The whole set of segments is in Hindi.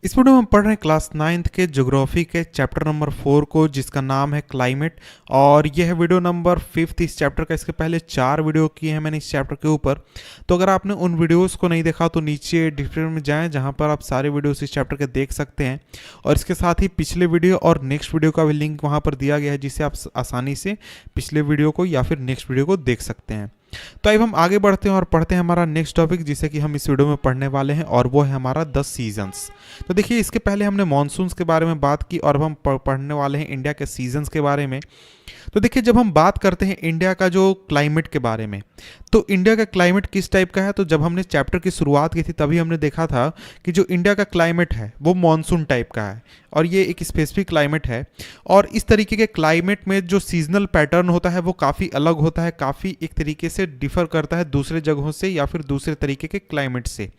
इस वीडियो में हम पढ़ रहे हैं क्लास 9th के ज्योग्राफी के चैप्टर नंबर 4 को, जिसका नाम है क्लाइमेट। और यह है वीडियो नंबर 5th इस चैप्टर का। इसके पहले 4 वीडियो किए हैं मैंने इस चैप्टर के ऊपर। तो अगर आपने उन वीडियोस को नहीं देखा तो नीचे डिस्क्रिप्शन में जाएं, जहां पर आप सारे वीडियोस इस चैप्टर के देख सकते हैं। और इसके साथ ही पिछले वीडियो और नेक्स्ट वीडियो का भी लिंक वहां पर दिया गया है, जिससे आप आसानी से पिछले वीडियो को या फिर नेक्स्ट वीडियो को देख सकते हैं। तो अब हम आगे बढ़ते हैं और पढ़ते हैं हमारा नेक्स्ट टॉपिक, जिसे कि हम इस वीडियो में पढ़ने वाले हैं, और वो है हमारा 10 सीजन्स। तो देखिए, इसके पहले हमने मॉनसून्स के बारे में बात की और अब हम पढ़ने वाले हैं इंडिया के सीजन्स के बारे में। तो देखिए, जब हम बात करते हैं इंडिया का जो क्लाइमेट के बारे में, तो इंडिया का क्लाइमेट किस टाइप का है, तो जब हमने चैप्टर की शुरुआत की थी तभी हमने देखा था कि जो इंडिया का क्लाइमेट है वो मॉनसून टाइप का है, और ये एक स्पेसिफिक क्लाइमेट है। और इस तरीके के क्लाइमेट में जो सीजनल पैटर्न होता है वो काफ़ी अलग होता है, काफ़ी एक तरीके से डिफर करता है दूसरे जगहों से या फिर दूसरे तरीके के क्लाइमेट से।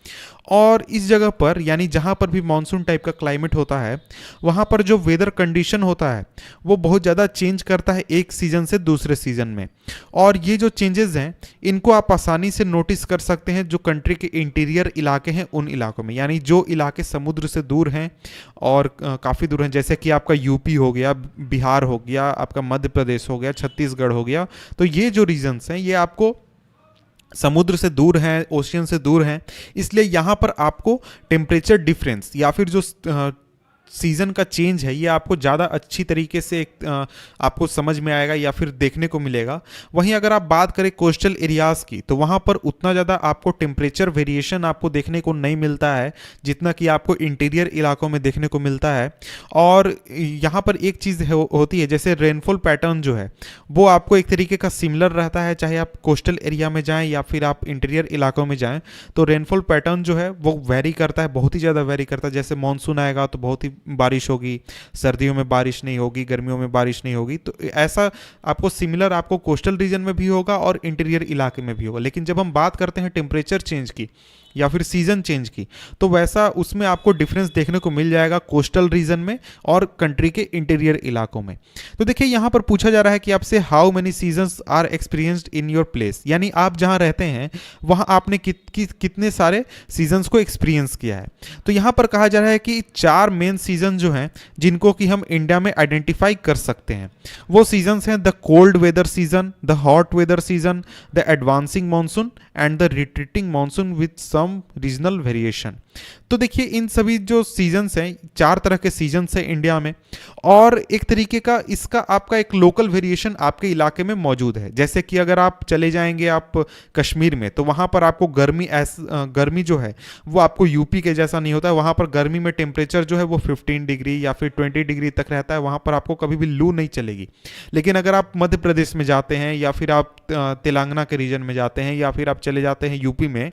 और इस जगह पर, यानी जहाँ पर भी मॉनसून टाइप का क्लाइमेट होता है, वहाँ पर जो वेदर कंडीशन होता है वो बहुत ज़्यादा चेंज करता है एक सीज़न से दूसरे सीज़न में। और ये जो चेंजेस हैं इनको आप आसानी से नोटिस कर सकते हैं जो कंट्री के इंटीरियर इलाके हैं उन इलाकों में, यानी जो इलाके समुद्र से दूर हैं और काफ़ी दूर हैं, जैसे कि आपका यूपी हो गया, बिहार हो गया, आपका मध्य प्रदेश हो गया, छत्तीसगढ़ हो गया। तो ये जो रीजन्स हैं ये आपको समुद्र से दूर हैं, ओशियन से दूर हैं, इसलिए यहाँ पर आपको टेम्परेचर डिफरेंस या फिर जो सीज़न का चेंज है ये आपको ज़्यादा अच्छी तरीके से आपको समझ में आएगा या फिर देखने को मिलेगा। वहीं अगर आप बात करें कोस्टल एरियाज़ की, तो वहाँ पर उतना ज़्यादा आपको टेम्परेचर वेरिएशन आपको देखने को नहीं मिलता है जितना कि आपको इंटीरियर इलाकों में देखने को मिलता है। और यहाँ पर एक चीज़ होती है, जैसे रेनफॉल पैटर्न जो है वो आपको एक तरीके का सिमिलर रहता है, चाहे आप कोस्टल एरिया में जाएँ या फिर आप इंटीरियर इलाकों में जाएँ। तो रेनफॉल पैटर्न जो है वो वेरी करता है, बहुत ही ज़्यादा वेरी करता है। जैसे मानसून आएगा तो बहुत ही बारिश होगी, सर्दियों में बारिश नहीं होगी, गर्मियों में बारिश नहीं होगी। तो ऐसा आपको सिमिलर आपको कोस्टल रीजन में भी होगा और इंटीरियर इलाके में भी होगा। लेकिन जब हम बात करते हैं टेम्परेचर चेंज की या फिर सीजन चेंज की, तो वैसा उसमें आपको डिफरेंस देखने को मिल जाएगा कोस्टल रीजन में और कंट्री के इंटीरियर इलाकों में। तो देखिए, यहाँ पर पूछा जा रहा है कि आपसे how many seasons are experienced in your place, यानी आप जहाँ रहते हैं वहाँ आपने कितने सारे सीजन्स को एक्सपीरियंस किया है। तो यहाँ पर कहा जा रहा है कि 4 मेन सीजन जो हैं जिनको कि हम इंडिया में आइडेंटिफाई कर सकते हैं, वो सीजन्स हैं the cold weather season, the hot weather season, the advancing monsoon and the retreating monsoon with some regional variation. तो देखिए, इन सभी जो सीजन्स हैं, 4 तरह के सीजन्स हैं इंडिया में, और एक तरीके का इसका आपका एक लोकल वेरिएशन आपके इलाके में मौजूद है। जैसे कि अगर आप चले जाएंगे आप कश्मीर में, तो वहाँ पर आपको गर्मी जो है वो आपको यूपी के जैसा नहीं होता है। वहाँ पर गर्मी में टेम्परेचर जो है वो 15 डिग्री या फिर 20 डिग्री तक रहता है, वहाँ पर आपको कभी भी लू नहीं चलेगी। लेकिन अगर आप मध्य प्रदेश में जाते हैं या फिर आप तेलंगाना के रीजन में जाते हैं या फिर आप चले जाते हैं यूपी में,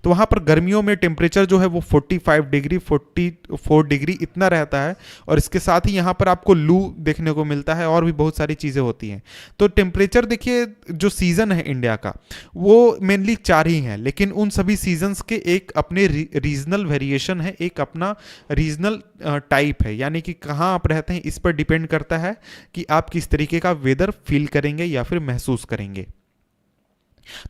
तो वहाँ पर गर्मियों में टेम्परेचर जो है वो 45 डिग्री 44 डिग्री इतना रहता है। और इसके साथ ही यहाँ पर आपको लू देखने को मिलता है और भी बहुत सारी चीज़ें होती हैं। तो टेम्परेचर देखिए, जो सीज़न है इंडिया का वो मेनली 4 ही हैं, लेकिन उन सभी सीजन्स के एक अपने रीजनल वेरिएशन है, एक अपना रीजनल टाइप है, यानी कि कहाँ आप रहते हैं इस पर डिपेंड करता है कि आप किस तरीके का वेदर फील करेंगे या फिर महसूस करेंगे।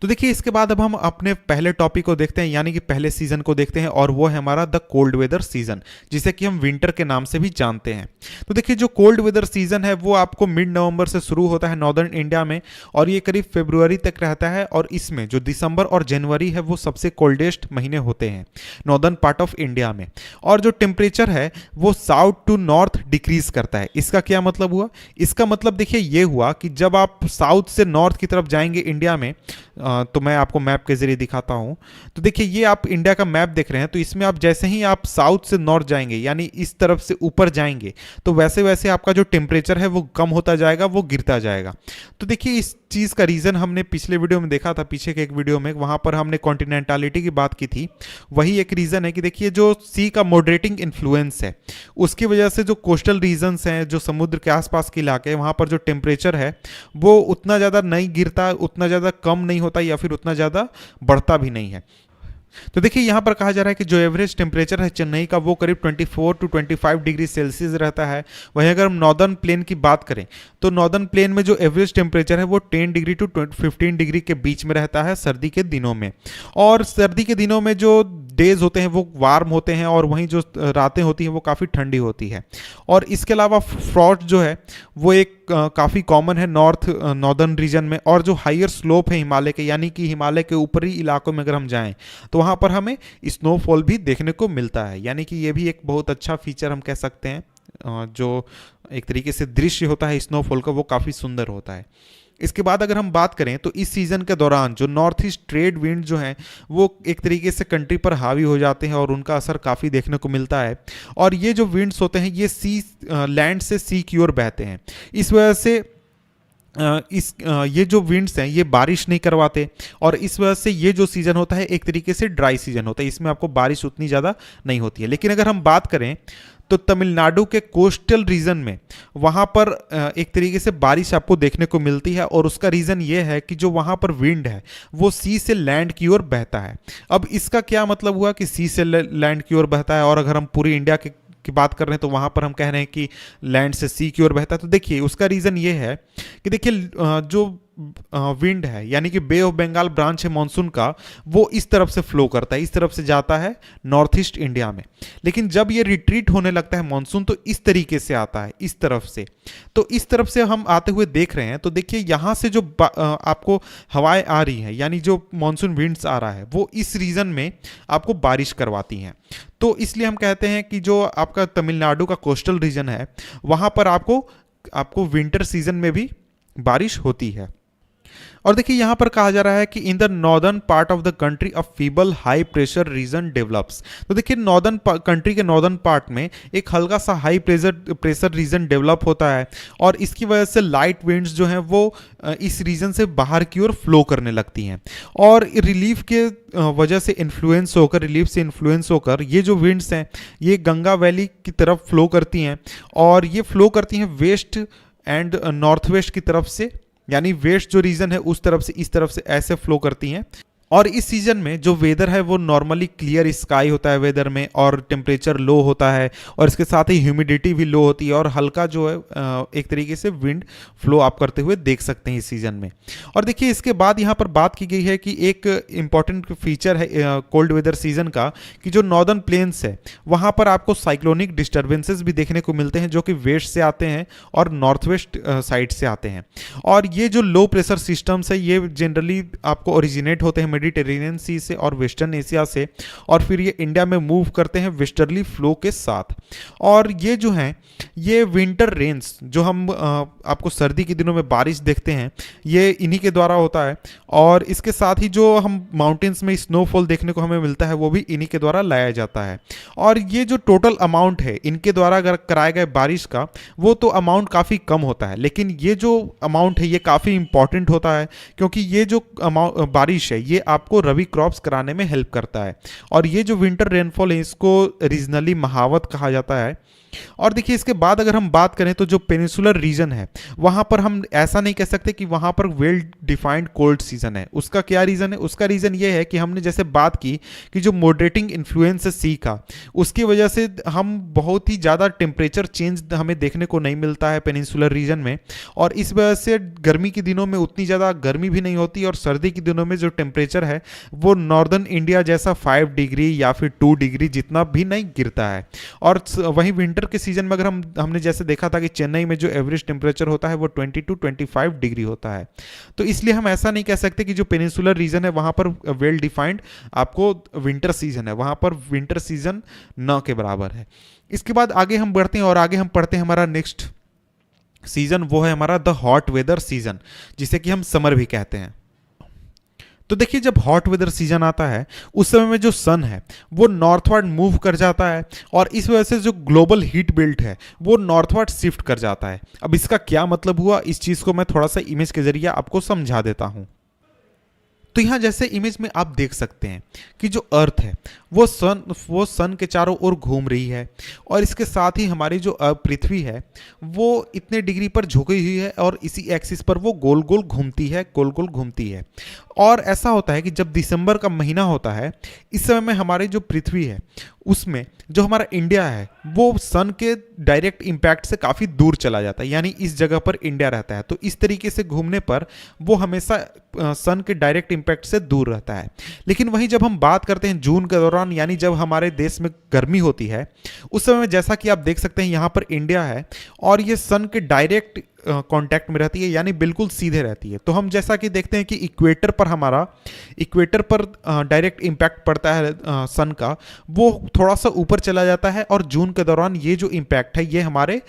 तो देखिए, इसके बाद अब हम अपने पहले टॉपिक को देखते हैं, यानी कि पहले सीजन को देखते हैं, और वो है हमारा द कोल्ड वेदर सीजन, जिसे कि हम विंटर के नाम से भी जानते हैं। तो देखिए, जो कोल्ड वेदर सीजन है वो आपको मिड नवंबर से शुरू होता है नॉर्दर्न इंडिया में, और ये करीब फरवरी तक रहता है। और इसमें जो दिसंबर और जनवरी है वो सबसे कोल्डेस्ट महीने होते हैं नॉर्दर्न पार्ट ऑफ इंडिया में। और जो टेम्परेचर है वो साउथ टू नॉर्थ डिक्रीज करता है। इसका क्या मतलब हुआ? इसका मतलब देखिए ये हुआ कि जब आप साउथ से नॉर्थ की तरफ जाएंगे इंडिया में, तो मैं आपको मैप के जरिए दिखाता हूं। तो देखिए, ये आप इंडिया का मैप देख रहे हैं, तो इसमें आप जैसे ही आप साउथ से नॉर्थ जाएंगे, यानी इस तरफ से ऊपर जाएंगे, तो वैसे वैसे आपका जो टेम्परेचर है वो कम होता जाएगा, वो गिरता जाएगा। तो देखिए, इस चीज़ का रीज़न हमने पिछले वीडियो में देखा था, पीछे के एक वीडियो में, वहाँ पर हमने कॉन्टिनेंटालिटी की बात की थी। वही एक रीज़न है कि देखिए, जो सी का मॉडरेटिंग इन्फ्लुएंस है उसकी वजह से जो कोस्टल रीजन्स हैं, जो समुद्र के आसपास के इलाके हैं, वहाँ पर जो टेम्परेचर है वो उतना ज़्यादा नहीं गिरता, उतना ज़्यादा कम नहीं होता या फिर उतना ज़्यादा बढ़ता भी नहीं है। तो देखिए, यहाँ पर कहा जा रहा है कि जो एवरेज टेम्परेचर है चेन्नई का वो करीब 24 टू 25 डिग्री सेल्सियस रहता है। वहीं अगर हम नॉर्दर्न प्लेन की बात करें, तो नॉर्दर्न प्लेन में जो एवरेज टेम्परेचर है वो 10 डिग्री टू 15 डिग्री के बीच में रहता है सर्दी के दिनों में। और सर्दी के दिनों में जो डेज होते हैं वो वार्म होते हैं और वहीं जो रातें होती हैं वो काफ़ी ठंडी होती है। और इसके अलावा फ्रॉस्ट जो है वो एक काफ़ी कॉमन है नॉर्दर्न रीजन में। और जो हायर स्लोप है हिमालय के, यानी कि हिमालय के ऊपरी इलाकों में अगर हम जाएं तो वहाँ पर हमें स्नोफॉल भी देखने को मिलता है। यानी कि ये भी एक बहुत अच्छा फीचर हम कह सकते हैं। जो एक तरीके से दृश्य होता है स्नोफॉल का वो काफ़ी सुंदर होता है। इसके बाद अगर हम बात करें तो इस सीज़न के दौरान जो नॉर्थ ईस्ट ट्रेड विंड जो हैं वो एक तरीके से कंट्री पर हावी हो जाते हैं और उनका असर काफ़ी देखने को मिलता है। और ये जो विंड्स होते हैं ये लैंड से सी की ओर बहते हैं। इस वजह से ये जो विंड्स हैं ये बारिश नहीं करवाते और इस वजह से ये जो सीज़न होता है एक तरीके से ड्राई सीज़न होता है, इसमें आपको बारिश उतनी ज़्यादा नहीं होती है। लेकिन अगर हम बात करें तो तमिलनाडु के कोस्टल रीजन में वहाँ पर एक तरीके से बारिश आपको देखने को मिलती है और उसका रीज़न ये है कि जो वहाँ पर विंड है वो सी से लैंड की ओर बहता है। अब इसका क्या मतलब हुआ कि सी से लैंड की ओर बहता है, और अगर हम पूरी इंडिया की बात कर रहे हैं तो वहाँ पर हम कह रहे हैं कि लैंड से सी की ओर बहता है। तो देखिए उसका रीज़न ये है कि देखिए जो विंड है यानी कि बे ऑफ बंगाल ब्रांच है मॉनसून का, वो इस तरफ से फ्लो करता है, इस तरफ से जाता है नॉर्थ ईस्ट इंडिया में। लेकिन जब ये रिट्रीट होने लगता है मॉनसून तो इस तरीके से आता है, इस तरफ से। तो इस तरफ से हम आते हुए देख रहे हैं तो देखिए यहाँ से जो आपको हवाएं आ रही हैं यानी जो मॉनसून विंड्स आ रहा है वो इस रीजन में आपको बारिश करवाती हैं। तो इसलिए हम कहते हैं कि जो आपका तमिलनाडु का कोस्टल रीजन है वहाँ पर आपको विंटर सीजन में भी बारिश होती है। और देखिए यहाँ पर कहा जा रहा है कि in the northern part of the country a feeble high pressure region develops. तो देखिए कंट्री के नॉर्दर्न पार्ट में एक हल्का सा हाई प्रेशर रीजन डेवलप होता है और इसकी वजह से लाइट विंड्स जो हैं वो इस रीजन से बाहर की ओर फ्लो करने लगती हैं। और रिलीफ के वजह से रिलीफ से इन्फ्लुएंस होकर ये जो विंड्स हैं ये गंगा वैली की तरफ फ्लो करती हैं और ये फ्लो करती हैं वेस्ट एंड नॉर्थ वेस्ट की तरफ से, यानी वेस्ट जो रीजन है उस तरफ से इस तरफ से ऐसे फ्लो करती हैं। और इस सीजन में जो वेदर है वो नॉर्मली क्लियर स्काई होता है वेदर में, और टेम्परेचर लो होता है और इसके साथ ही ह्यूमिडिटी भी लो होती है और हल्का जो है एक तरीके से विंड फ्लो आप करते हुए देख सकते हैं इस सीजन में। और देखिए इसके बाद यहाँ पर बात की गई है कि एक इम्पॉर्टेंट फीचर है कोल्ड वेदर सीजन का कि जो नॉर्दर्न प्लेन्स है वहाँ पर आपको साइक्लोनिक डिस्टर्बेंसेस भी देखने को मिलते हैं जो कि वेस्ट से आते हैं और नॉर्थ वेस्ट साइड से आते हैं। और ये जो लो प्रेशर सिस्टम्स है ये जनरली आपको ओरिजिनेट होते हैं मेडिटेरेनियन सी से और वेस्टर्न एशिया से, और फिर ये इंडिया में मूव करते हैं वेस्टर्ली फ्लो के साथ। और ये जो हैं ये विंटर रेन्स जो हम आपको सर्दी के दिनों में बारिश देखते हैं ये इन्हीं के द्वारा होता है। और इसके साथ ही जो हम माउंटेन्स में स्नोफॉल देखने को हमें मिलता है वो भी इन्हीं के द्वारा लाया जाता है। और ये जो टोटल अमाउंट है इनके द्वारा अगर कराए गए बारिश का वो तो अमाउंट काफ़ी कम होता है, लेकिन ये जो अमाउंट है ये काफ़ी इंपॉर्टेंट होता है क्योंकि ये जो बारिश है ये आपको रबी क्रॉप्स कराने में हेल्प करता है। और ये जो विंटर रेनफॉल है इसको रीजनली महावत कहा जाता है। और देखिए इसके बाद अगर हम बात करें तो जो पेनिसुलर रीजन है वहां पर हम ऐसा नहीं कह सकते कि वहां पर वेल डिफाइंड कोल्ड सीजन है। उसका क्या रीजन है? उसका रीजन ये है कि हमने जैसे बात की कि जो मॉडरेटिंग इन्फ्लुएंस है सी का, उसकी वजह से हम बहुत ही ज़्यादा टेम्परेचर चेंज हमें देखने को नहीं मिलता है पेनिसुलर रीजन में। और इस वजह से गर्मी के दिनों में उतनी ज़्यादा गर्मी भी नहीं होती और सर्दी के दिनों में जो टेम्परेचर है वो नॉर्दर्न इंडिया जैसा 5 डिग्री या फिर 2 डिग्री जितना भी नहीं गिरता है। और वहीं विंटर के सीजन में अगर हमने जैसे देखा था कि चेन्नई में जो एवरेज टेम्परेचर होता है वो 20 to 25 डिग्री होता है। तो इसलिए हम ऐसा नहीं कह सकते कि जो पेनिसुलर रीजन है वहां पर वेल डिफाइंड आपको विंटर सीजन है, वहां पर विंटर सीजन न के बराबर है। इसके बाद आगे हम बढ़ते हैं और आगे हम पढ़ते हैं हमारा नेक्स्ट सीजन, वो है हमारा द हॉट वेदर सीजन जिसे कि हम समर भी कहते हैं। तो देखिए जब हॉट वेदर सीजन आता है उस समय में जो सन है वो नॉर्थवर्ड मूव कर जाता है और इस वजह से जो ग्लोबल हीट बेल्ट है वो नॉर्थवर्ड शिफ्ट कर जाता है। अब इसका क्या मतलब हुआ इस चीज़ को मैं थोड़ा सा इमेज के जरिए आपको समझा देता हूँ। तो यहाँ जैसे इमेज में आप देख सकते हैं कि जो अर्थ है वो सन के चारों ओर घूम रही है और इसके साथ ही हमारी जो पृथ्वी है वो इतने डिग्री पर झुकी हुई है और इसी एक्सिस पर वो गोल गोल घूमती है। और ऐसा होता है कि जब दिसंबर का महीना होता है इस समय में हमारी जो पृथ्वी है उसमें जो हमारा इंडिया है वो सन के डायरेक्ट इम्पैक्ट से काफ़ी दूर चला जाता है, यानी इस जगह पर इंडिया रहता है। तो इस तरीके से घूमने पर वो हमेशा सन के डायरेक्ट इम्पैक्ट से दूर रहता है। लेकिन वहीं जब हम बात करते हैं जून के दौरान, यानी जब हमारे देश में गर्मी होती है, उस समय में जैसा कि आप देख सकते हैं यहाँ पर इंडिया है और ये सन के डायरेक्ट कांटेक्ट में रहती है, यानी बिल्कुल सीधे रहती है। तो हम जैसा कि देखते हैं कि इक्वेटर पर डायरेक्ट इम्पैक्ट पड़ता है सन का, वो थोड़ा सा ऊपर चला जाता है और जून के दौरान ये जो इम्पैक्ट है ये हमारे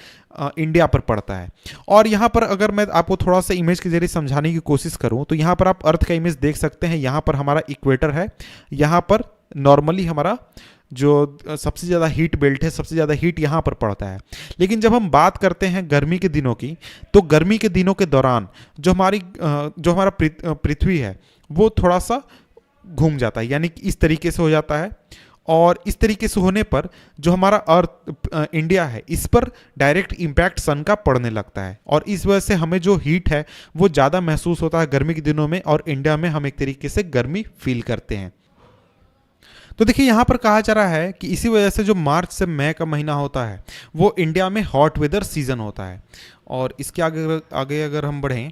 इंडिया पर पड़ता है। और यहाँ पर अगर मैं आपको थोड़ा सा इमेज के जरिए समझाने की कोशिश करूँ तो यहाँ पर आप अर्थ का इमेज देख सकते हैं। यहाँ पर हमारा इक्वेटर है, यहाँ पर नॉर्मली हमारा जो सबसे ज़्यादा हीट बेल्ट है, सबसे ज़्यादा हीट यहाँ पर पड़ता है। लेकिन जब हम बात करते हैं गर्मी के दिनों की, तो गर्मी के दिनों के दौरान जो हमारा पृथ्वी है वो थोड़ा सा घूम जाता है, यानी कि इस तरीके से हो जाता है। और इस तरीके से होने पर जो हमारा अर्थ इंडिया है इस पर डायरेक्ट इम्पैक्ट सन का पड़ने लगता है, और इस वजह से हमें जो हीट है वो ज़्यादा महसूस होता है गर्मी के दिनों में, और इंडिया में हम एक तरीके से गर्मी फील करते हैं। तो देखिए यहाँ पर कहा जा रहा है कि इसी वजह से जो मार्च से मई का महीना होता है वो इंडिया में हॉट वेदर सीजन होता है। और इसके आगे अगर हम बढ़ें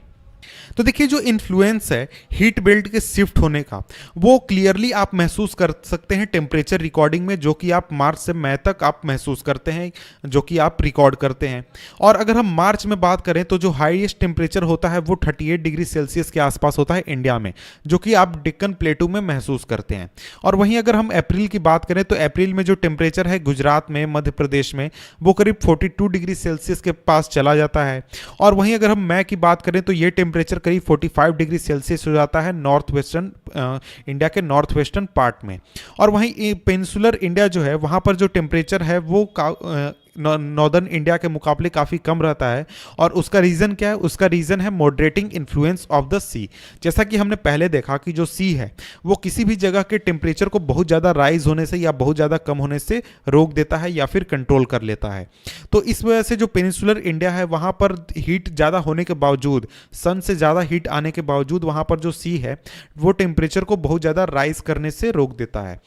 तो देखिए जो इन्फ्लुएंस है हीट बेल्ट के शिफ्ट होने का वो क्लियरली आप महसूस कर सकते हैं टेम्परेचर रिकॉर्डिंग में, जो कि आप मार्च से मई तक आप महसूस करते हैं, जो कि आप रिकॉर्ड करते हैं। और अगर हम मार्च में बात करें तो जो हाईएस्ट टेम्परेचर होता है वो 38 डिग्री सेल्सियस के आसपास होता है इंडिया में, जो कि आप डेक्कन प्लेटू में महसूस करते हैं। और वहीं अगर हम अप्रैल की बात करें तो अप्रैल में जो टेम्परेचर है गुजरात में, मध्य प्रदेश में, वो करीब 42 डिग्री सेल्सियस के पास चला जाता है। और वहीं अगर हम मई की बात करें तो ये टेम्परेचर करीब 45 डिग्री सेल्सियस हो जाता है नॉर्थ वेस्टर्न इंडिया के नॉर्थ वेस्टर्न पार्ट में। और वहीं पेनिनसुलर इंडिया जो है वहाँ पर जो टेम्परेचर है वो नॉर्दर्न इंडिया के मुकाबले काफ़ी कम रहता है। और उसका रीज़न क्या है? उसका रीज़न है मॉडरेटिंग इन्फ्लुएंस ऑफ द सी। जैसा कि हमने पहले देखा कि जो सी है वो किसी भी जगह के टेम्परेचर को बहुत ज़्यादा राइज होने से या बहुत ज़्यादा कम होने से रोक देता है या फिर कंट्रोल कर लेता है। तो इस वजह से जो पेनिनसुलर इंडिया है वहाँ पर हीट ज़्यादा होने के बावजूद, सन से ज़्यादा हीट आने के बावजूद, वहाँ पर जो सी है वो टेम्परेचर को बहुत ज़्यादा राइज करने से रोक देता है।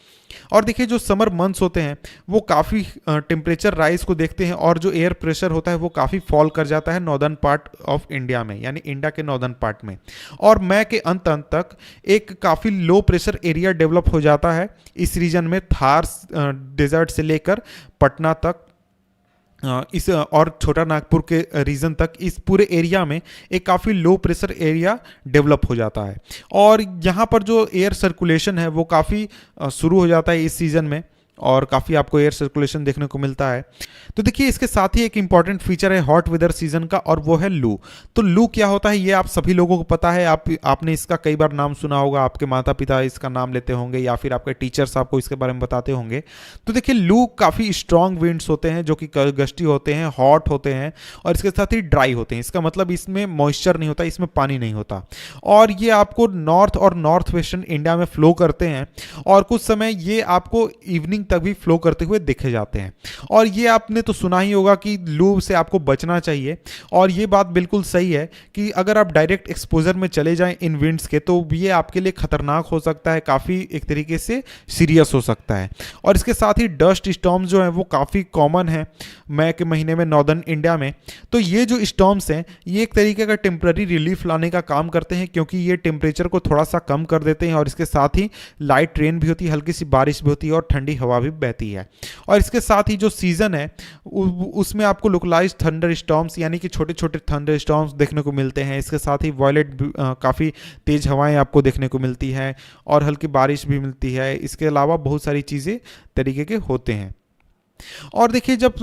और देखिए जो समर मंथ्स होते हैं वो काफ़ी टेम्परेचर राइज को देखते हैं, और जो एयर प्रेशर होता है वो काफ़ी फॉल कर जाता है नॉर्दर्न पार्ट ऑफ इंडिया में, यानी इंडिया के नॉर्दर्न पार्ट में। और मई के अंत तक एक काफ़ी लो प्रेशर एरिया डेवलप हो जाता है इस रीजन में, थार डेजर्ट से लेकर पटना तक, इस और छोटा नागपुर के रीजन तक, इस पूरे एरिया में एक काफ़ी लो प्रेशर एरिया डेवलप हो जाता है। और यहाँ पर जो एयर सर्कुलेशन है वो काफ़ी शुरू हो जाता है इस सीज़न में, और काफ़ी आपको एयर सर्कुलेशन देखने को मिलता है। तो देखिए इसके साथ ही एक इंपॉर्टेंट फीचर है हॉट वेदर सीजन का, और वो है लू। तो लू क्या होता है ये आप सभी लोगों को पता है, आपने इसका कई बार नाम सुना होगा, आपके माता पिता इसका नाम लेते होंगे या फिर आपके टीचर्स आपको इसके बारे में बताते होंगे। तो देखिए लू काफ़ी स्ट्रॉन्ग विंड्स होते हैं जो कि गस्टी होते हैं, हॉट होते हैं, और इसके साथ ही ड्राई होते हैं। इसका मतलब इसमें मॉइस्चर नहीं होता, इसमें पानी नहीं होता, और ये आपको नॉर्थ और नॉर्थ वेस्टर्न इंडिया में फ्लो करते हैं, और कुछ समय ये आपको इवनिंग तक भी फ्लो करते हुए देखे जाते हैं। और ये आपने तो सुना ही होगा कि लू से आपको बचना चाहिए, और ये बात बिल्कुल सही है कि अगर आप डायरेक्ट एक्सपोजर में चले जाएं इन विंड्स के तो ये आपके लिए खतरनाक हो सकता है, काफ़ी एक तरीके से सीरियस हो सकता है। और इसके साथ ही डस्ट स्टॉर्म्स जो हैं वो काफ़ी कॉमन है मई के महीने में नॉर्दर्न इंडिया में। तो ये जो स्टॉर्म्स हैं ये एक तरीके का टेम्पररी रिलीफ लाने का काम करते हैं, क्योंकि ये टेम्परेचर को थोड़ा सा कम कर देते हैं, और इसके साथ ही लाइट रेन भी होती है, हल्की सी बारिश भी होती है, और ठंडी हवा भी बहती है। और इसके साथ ही जो सीजन है उसमें आपको लोकलाइज्ड थंडर स्टॉर्म्स, यानी कि छोटे छोटे थंडर स्टॉर्म्स देखने को मिलते हैं। इसके साथ ही वॉयलेट काफ़ी तेज हवाएं आपको देखने को मिलती हैं, और हल्की बारिश भी मिलती है। इसके अलावा बहुत सारी चीज़ें तरीके के होते हैं। और देखिए जब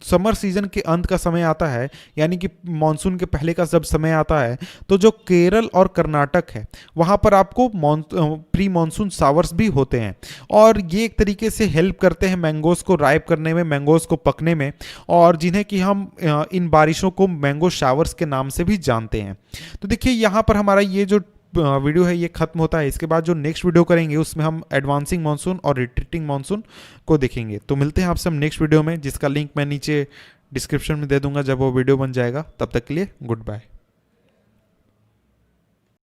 समर सीजन के अंत का समय आता है, यानी कि मानसून के पहले का जब समय आता है, तो जो केरल और कर्नाटक है वहाँ पर आपको प्री मानसून शावर्स भी होते हैं, और ये एक तरीके से हेल्प करते हैं मैंगोज़ को राइप करने में, मैंगोज़ को पकने में, और जिन्हें कि हम इन बारिशों को मैंगो शावर्स के नाम से भी जानते हैं। तो देखिए यहाँ पर हमारा ये जो वीडियो है ये खत्म होता है। इसके बाद जो नेक्स्ट वीडियो करेंगे उसमें हम एडवांसिंग मानसून और रिट्रीटिंग मानसून को देखेंगे। तो मिलते हैं आपसे हम नेक्स्ट वीडियो में, जिसका लिंक मैं नीचे डिस्क्रिप्शन में दे दूंगा जब वो वीडियो बन जाएगा। तब तक के लिए गुड बाय।